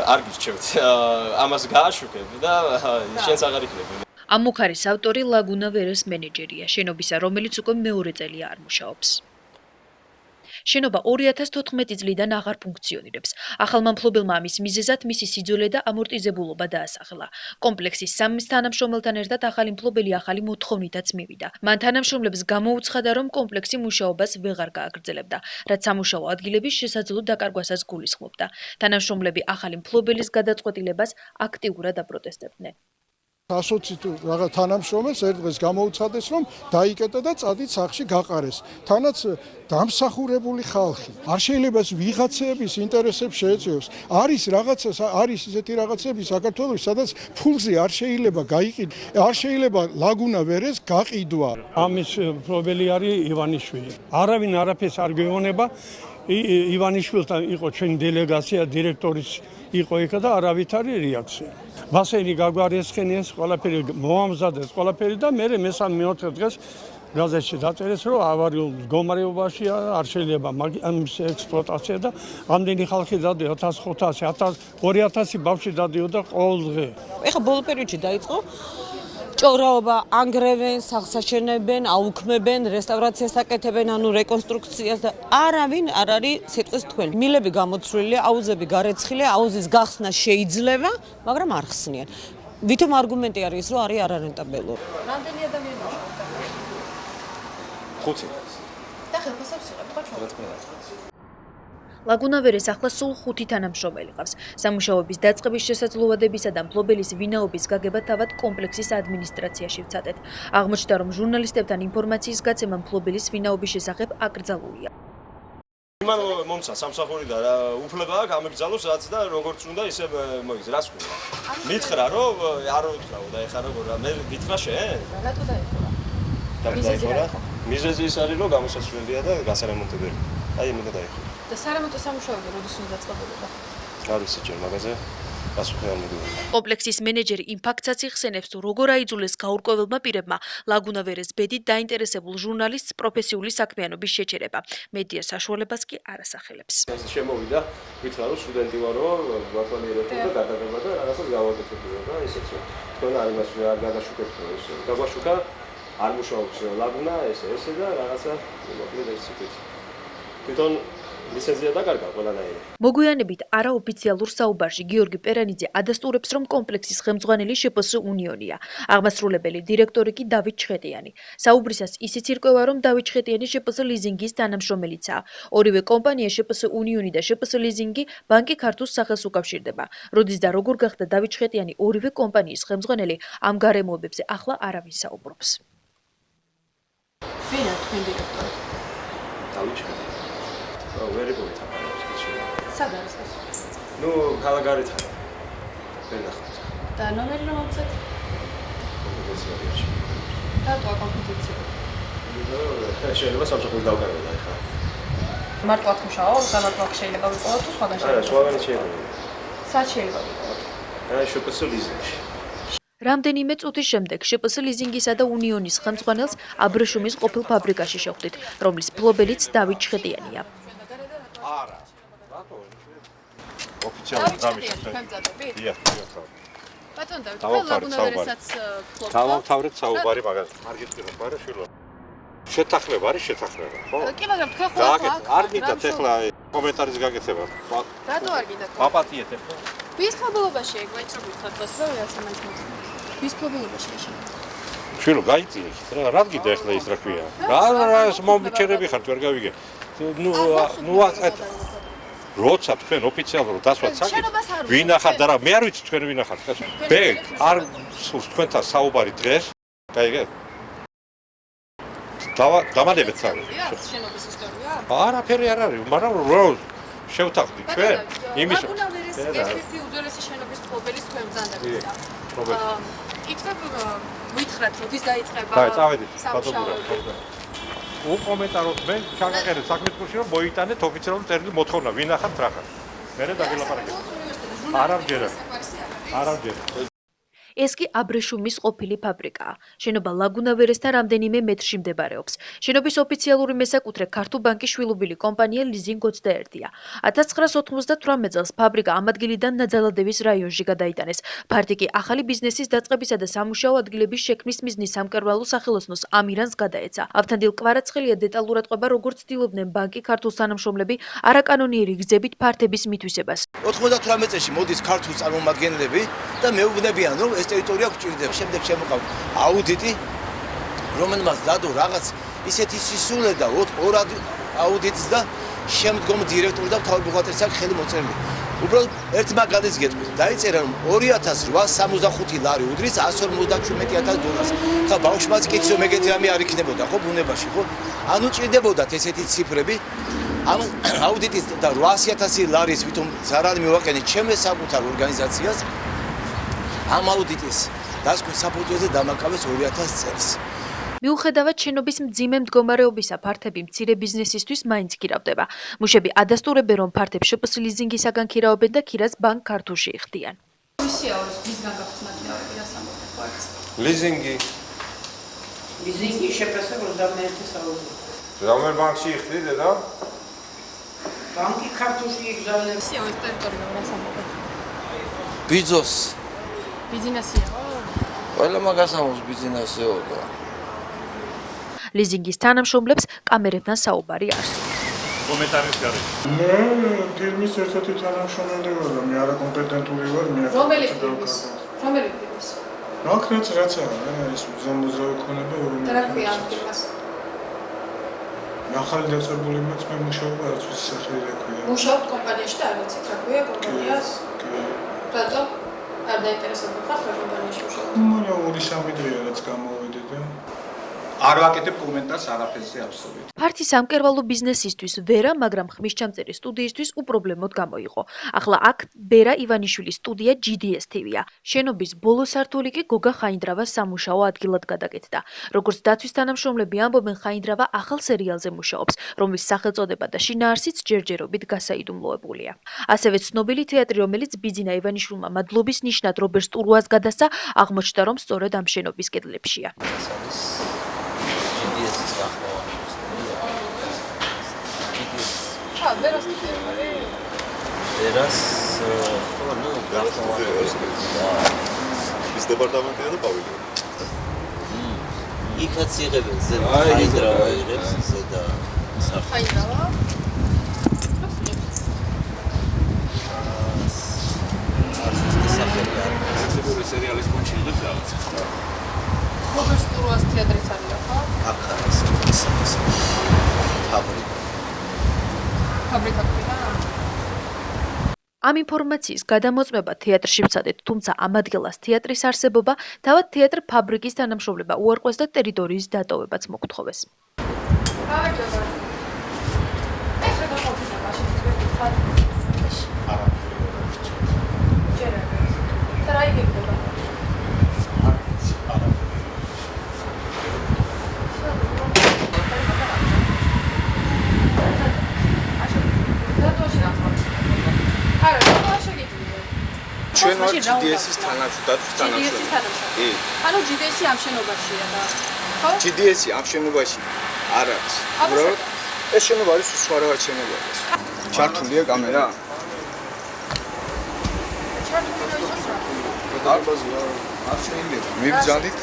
არ გირჩევთ. ამას გააშუქებ და შენც აღარ იქნები. ამ მუხარის ავტორი ლაგუნა ვერეს მენეჯერია, შენობისა, რომელიც უკვე მეორე წელია არ მუშაობს. შენობა 2014 წლიდან აღარ ფუნქციონირებს. ახალმა მფლობელმა ამის მიზეზად მისი სიძველე და ამორტიზებულობა დაასახელა. კომპლექსის სამის თანამშრომელთან ერთად ახალი მფლობელი ახალი მოთხოვნითაც მივიდა. მან თანამშრომლებს გამოუცხადა, რომ კომპლექსი მუშაობას ვეღარ გააგრძელებდა, რაც სამუშაო ადგილების შესაძლო დაკარგვასაც გულისხმობდა. თანამშრომლები ახალი მფლობელის გადაწყვეტილებას აქტიურად აპროტესტებდნენ. ასოცი თუ რაღაც თანამშრომელს ერთ დღეს გამოუცხადეს, რომ დაიკეტა და წადით სახლში გაყარეს. თანაც დამსახურებული ხალხი. არ შეიძლება ვიღაცების ინტერესებს შეეწევოს. არის ისეთი რაღაცები საქართველოს, სადაც ფულზე არ შეიძლება გაიყიდო. არ შეიძლება ლაგუნა ვერეს გაყიდვა. ამის მფლობელი არის ივანიშვილი. არავინ არაფერს არ გვეუბნება. ივანიშვილთან იყო ჩვენი დელეგაცია, დირექტორის იყო იქა და არავითარი რეაქცია. ბასენი გაგვარესხენეს, ყველაფერი მოამზადეს, ყველაფერი და მე მესამე-მეოთხე დღეს გაზეთში დაწერეს, რომ ავარიულ მდგომარეობაშია, არ შეიძლება ამის ექსპლუატაცია და ამდენი ხალხი დადიოდა 1500, 2000 ბავშვი დადიოდა ყოველ დღე. ეხლა ბოლო პერიოდში დაიწყო ჭორაობა, ანგრევენ, სახლს აშენებენ, აუქმებენ, რესტავრაციას აკეთებენ, ანუ რეკონსტრუქციას და არავინ არ არის სიტყვის თქვენი. მილები გამოცვლილია, აუზები გარეცხილია, აუზის გახსნა შეიძლება, მაგრამ არ ხსნიან. ვითომ არგუმენტი არის ის, რომ არის არარენტაბელური. რამდენი ადამიანია? 5. და ხელფასებს იღებთ ხო ჩვენ? ლაგუნა ვერეს ახლა სულ 5 თანამშრომელი ყავს. სამუშაოების დაწყების შესაძლოებებისა და მფლობელის ვინაობის გაგება თავად კომპლექსის ადმინისტრაციაში ვცადეთ. აღმოჩნდა, რომ ჟურნალისტებთან ინფორმაციის გაცემა მფლობელის ვინაობის შესახებ აკრძალულია. იმან მომცა სამსახური და უფლება აქვს ამეგზალოს რაც და როგორც უნდა ისე მოიგზ რას ქვია. მითხრა რომ არ ვთქრავ და ეხლა როგორ მე გითხრა შენ? რატო დაიხურა? დაიხურა? მიზეზი ის არის რომ გამოსაცვლელია და გასარემონტებელი. აი იმედა დაიხურა. და სარემონტო სამუშაოები როდის უნდა დაწყებულიყო? არ ვიცი ჯერ მაგაზე პასუხი არ მიდიოდა. კომპლექსის მენეჯერი იმ ფაქტსაც იხსენებს, თუ როგორ აიძულეს გაურკვეველმა პირებმა ლაგუნა ვერეს ბედით დაინტერესებულ ჟურნალისტს პროფესიული საქმიანობის შეჩერება. მედია საშუალებას კი არ ასახელებს. შემოვიდა, გითხრა რომ სტუდენტი ვარო, გვათვალიერებთ და გადაგება და რაღაცას გავაკეთებია და ისეც. თქვენ არ იმას არ გადაშუქებთ ეს. გაგვაშუქა არ მუშაობს ლაგუნა ესე და რაღაცა მოკლედ ეს ციტით. თვითონ ლიცენზია დაკარგა ყველანაირი. მოგვიანებით არაოფიციალურ საუბარში გიორგი პერანიძე ადასტურებს, რომ კომპლექსის ხელმძღვანელი შპს უნიონია. აღმასრულებელი დირექტორი კი დავით ჩხეტიანი. საუბრისას ისიც ირკვევა, რომ დავით ჩხეტიანი შპს ლიზინგის თანამშრომელიცაა. ორივე კომპანია შპს უნიონი და შპს ლიზინგი ბანკი ქართულს სახელს უკავშირდება. როდის და როგორ გახდა დავით ჩხეტიანი ორივე კომპანიის ხელმძღვანელი, ამ გარემოებებზე ახლა არავინ საუბრობს. ვინა თქვენ დირექტორი? დავით ჩხეტიანი. ვერი გოითამაშე. სად არის ეს? ნუ ქალაქგარეთ. ვერ ნახავთ. და ნომერი რომ ამცეთ? კომპიუტერში. რატოა კომპიუტერში? შეიძლება სამსახური დავკარგო ახლა. მარტო აქ მუშაობ, გამარტო აქ შეიძლება ვიყავ თუ სხვაგან შეიძლება. არა, სხვაგან შეიძლება. სად შეიძლება ვიყავ? შპს ლიზინგში. რამდენიმე წუთის შემდეგ შპს ლიზინგისა და უნიონის ხელმძღვანელს აბრეშუმის ყოფილ ფაბრიკაში შევხვდით, რომლის მფლობელიც დავით ჩხეტიანია. არა. რატო? ოფიციალურად გამიშვა. დიახ. ბატონ დავით, თქვენ ლაგუნა ვერესაც ფლობთ? დავამთავრეთ საუბარი მაგას. არ გიწყდება, მაგრამ შვილო. შეთანხმება არის შეთანხმება, ხო? კი, მაგრამ თქვენ ხო არ გიდათ ეხლა კომენტარის გაკეთება. რატო არ გიდათ? პაპატიეთ ეხლა. ვის ფლობელობაში ეგ ვაიწყებთ დღეს რა ვიასამაც მოწმ. ვის ფლობელობაში ეშა? შვილო, გაიწიე რა, რა გიდა ეხლა ის რა ქვია? რა მომჩერები ხართ ვერ გავიგე. ნუ აკეთ. როცა თქვენ ოფიციალურად დასვათ საკითხს, ვინ ახართ და რა, მე არ ვიცი თქვენ ვინ ახართ. მე არ სურს თქვენთან საუბარი დღეს. გაიგეთ? დამადებით სამ. შენობის ისტორია? არაფერი არ არის, მაგრამ რო შევთანხმდით ჩვენ იმის ერთ-ერთი უძველესი შენობის მფლობელის თქვენ ბრძანდებით და იქნებ ვითხრათ როდის დაიწყება სამუშაოები. უკომენტაროთ მე ჩაგაყენეთ საქმეთქურში რომ მოიტანეთ ოფიციალური წერილი მოთხოვნა ვინ ახართ რა ხართ. მე დაგილაპარაკეთ. არ ამჯერა. ეს კი აბრეშუმის ყოფილი ფაბრიკაა. შენობა ლაგუნა ვერესთან რამდენიმე მეტრში მდებარეობს. შენობის ოფიციალური მესაკუთრე ქართულ ბანკის შვილობილი კომპანია ლიზინგ 21-ია. 1998 წელს ფაბრიკა ამ ადგილიდან ნაძალადევის რაიონში გადაიტანეს. ფართი კი ახალი ბიზნესის დაწყებისა და სამუშაო ადგილების შექმნის მიზნის სამკერვალო სახელოსნოს ამირანს გადაეცა. ავთანდილ კვარაცხელია დეტალურად ყვება, როგორც ცდილობდნენ ბანკი ქართულ თანამშრომლები არაკანონიერი გზებით ფართების მითვისებას. 98 წელს მოდის ქართულ წარმომადგენლები და მეუბნებიან, რომ ეს ტერიტორია გვჭირდება. შემდეგ შემოყავ აუდიტი, რომელმაც დადო რაღაც ისეთი სისულე და ორ აუდიტს და შემდგომ დირექტორი და მთავარი ბუხალტერის აქ ხელი მოწერილი. უბრალოდ ერთ მაგალითს გეტყვით. დაიწერა რომ 2865 ლარი უდრის 157,000 დოლარს. ხა ბავშვმაც კიცო მეგეთი რამე არ იქნებოდა ხო ბუნებაში ხო? ანუ ჭირდებოდათ ესეთი ციფრები. ამ აუდიტის და 800,000 ლარის ვითომ ზარალი მივაყენე ჩემს საკუთარ ორგანიზაციას. ამ აუდიტის დასკვნის საფუძველზე დამაკავეს 2000 წელს. მიუხედავად შენობის მძიმე მდგომარეობისა, ფართები მცირე ბიზნესისთვის მაინც ქირავდება. მუშები ადასტურებენ, რომ ფართებს შპს ლიზინგისაგან ქირავებენ და ქირას ბანკ ქართულში იხდიან. მისია არის მისგან გაქვთ მაგნავრები რა სამოქეთ ხარც. ლიზინგი ლიზინგი შეფასება 21 საუკუნე. რომელ ბანკში იხდით და ბანკი ქართულში იგზავნეს. მისია ეს ტერიტორია რა სამოქეთ. ბიზნეს. ბიზნესია ხო? ყველა მაგას ამოს ბიზნესიო და ლიზინგის თანამშრომლებს კამერებთან საუბარი არ სურთ. კომენტარის გარეთ. მე ფირმის ერთ-ერთი თანამშრომელი ვარ, მე არაკომპეტენტური ვარ, მე რომელი ფირმის? რომელი ფირმის? ნაკრეც რაც არის, ეს უზარმაზარი ქონება და რა ქვია ამ ფირმას? ახალი დაწყებული მაქვს მე მუშაობა რაც ის სახელი რა ქვია. მუშაობთ კომპანიაში და არ ვიცით რა ქვია კომპანიას? რატო? არ დაინტერესებდა ხარ კომპანიაში მუშაობა? მაგრამ 2-3 დღეა რაც გამოვედი და არ ვაკეთებ კომენტარს არაფერზე აბსოლუტურად. ფართი სამკერვალო ბიზნესისთვის ვერა, მაგრამ ხმისჩამწერი სტუდიისთვის უპრობლემოდ გამოიყო. ახლა აქ ბერა ივანიშვილის სტუდია GDS TV-ია. შენობის ბოლო სართული კი გოგა ხაინდრავას სამუშაო ადგილად გადაკეთდა. როგორც დაცვის თანამშრომლები ამბობენ, ხაინდრავა ახალ სერიალზე მუშაობს, რომლის სახელწოდება და შინაარსიც ჯერჯერობით გასაიდუმლოებულია. ასევე ცნობილი თეატრი, რომელიც ბიძინა ივანიშვილმა მადლობის ნიშნად რობერტ სტურუას გადასცა, აღმოჩნდა, რომ სწორედ ამ შენობის კედლებშია. ვერას სტუდია. ვერას ხო ნუ გახმოვანებს და ის დეპარტამენტია და პავილიონი. იქაც იღებენ ზედა ხაინდრავა იღებს ზედა ხაინდრავა? სიგური სერიალის კონჩი იღებს რაღაც. რობერტ სტურუას თეატრიც არის რა ხო? აქ არის ფაბრიკა ქვია? ამ ინფორმაციის გადამოწმება თეატრში ვცადეთ, თუმცა ამ ადგილას თეატრის არსებობა თავად თეატრ ფაბრიკის თანამშრომლება უარყვეს და ტერიტორიის დატოვებაც მოგთხოვეს. ჩვენ ვართ GDS-ის თანამშრომლები. კი. ანუ GDS-ი ამ შენობაშია და ხო? GDS-ი ამ შენობაში არ არის. უბრალოდ ეს შენობა არის სხვა რაღაც შენობა. ჩართულია კამერა? ჩართული რა იყოს რა? დარბაზია. არ შეიძლება. მიბრძანდით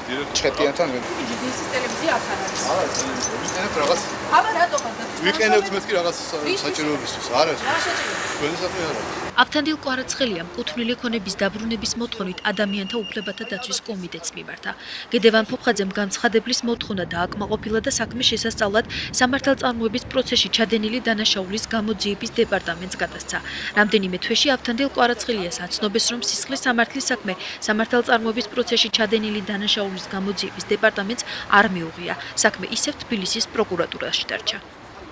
დირექტორ ჩხეტიანთან. GDS-ის ტელევიზია აქ არ არის. ვიყენებთ რაღაც. აბა რატო ხარ? ვიყენებთ მეთქი რაღაც საჭიროებისთვის. არ არის. რა საჭირო? ჩვენი საქმე არა. ავთანდილ კვარაცხელია მკუთვნილი ქონების დაბრუნების მოთხოვნით ადამიანთა უფლებათა დაცვის კომიტეტს მიმართა. გედევან ფოფხაძემ განცხადებლის მოთხოვნა დააკმაყოფილა და საქმე შესასწავლად სამართალწარმოების პროცესში ჩადენილი დანაშაულის გამოძიების დეპარტამენტს გადასცა. რამდენიმე თვეში ავთანდილ კვარაცხელიას აცნობეს, რომ სისხლის სამართლის საქმე სამართალწარმოების პროცესში ჩადენილი დანაშაულის გამოძიების დეპარტამენტს არ მიუღია. საქმე ისევ თბილისის პროკურატურაში დარჩა.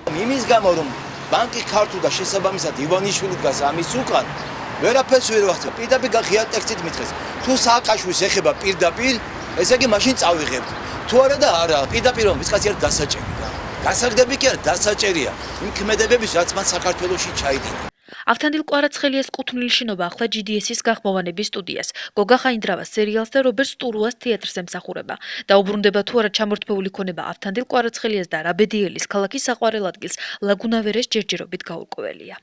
იმის გამო რომ ბანკი ქართულ და შესაბამისად ივანიშვილი დგას ამის უკან, ვერაფერს ვერ ვახცევ. პირდაპირ ღია ტექსტით მითხრეს. თუ სააკაშვილს ეხება პირდაპირ, ესე იგი მაშინ წავიღებთ. თუ არა და არა, პირდაპირ რომ ვისკაცი არ დასაჭერი რა. გასაგდები კი არა, დასაჭერია. იმ ქმედებების რაც მან საქართველოში ჩაიდინა. ავთანდილ კვარაცხელიას კუთვნილი შენობა ახლა GDS-ის გაღმოვანების სტუდიას, გოგა ხაინდრავას სერიალს და რობერტ სტურუას თეატრს ემსახურება. დაუბრუნდება თუ არა ჩამორთმეული ქონება ავთანდილ კვარაცხელიას და რაბედიელის ქალაქის საყვარელ ადგილს ლაგუნავერეს ჯერჯერობით გაურკვეველია.